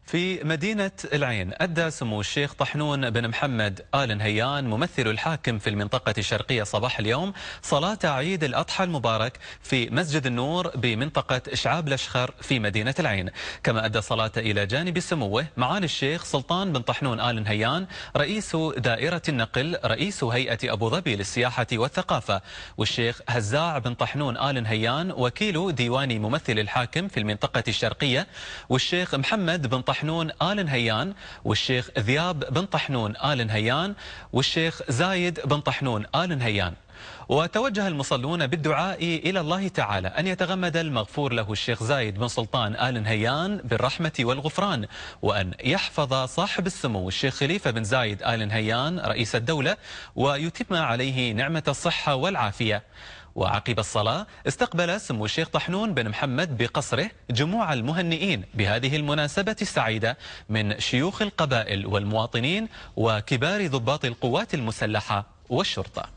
في مدينة العين أدى سمو الشيخ طحنون بن محمد آل نهيان ممثل الحاكم في المنطقة الشرقية صباح اليوم صلاة عيد الأضحى المبارك في مسجد النور بمنطقة شعاب لشخر في مدينة العين. كما أدى صلاة إلى جانب سموه معالي الشيخ سلطان بن طحنون آل نهيان رئيس دائرة النقل رئيس هيئة أبو ظبي للسياحة والثقافة، والشيخ هزاع بن طحنون آل نهيان وكيل ديوان ممثل الحاكم في المنطقة الشرقية، والشيخ محمد بن طحنون آل نهيان، والشيخ ذياب بن طحنون آل نهيان، والشيخ زايد بن طحنون آل نهيان. وتوجه المصلون بالدعاء إلى الله تعالى أن يتغمد المغفور له الشيخ زايد بن سلطان آل نهيان بالرحمة والغفران، وأن يحفظ صاحب السمو الشيخ خليفة بن زايد آل نهيان رئيس الدولة ويتم عليه نعمة الصحة والعافية. وعقب الصلاة استقبل سمو الشيخ طحنون بن محمد بقصره جموع المهنئين بهذه المناسبة السعيدة من شيوخ القبائل والمواطنين وكبار ضباط القوات المسلحة والشرطة.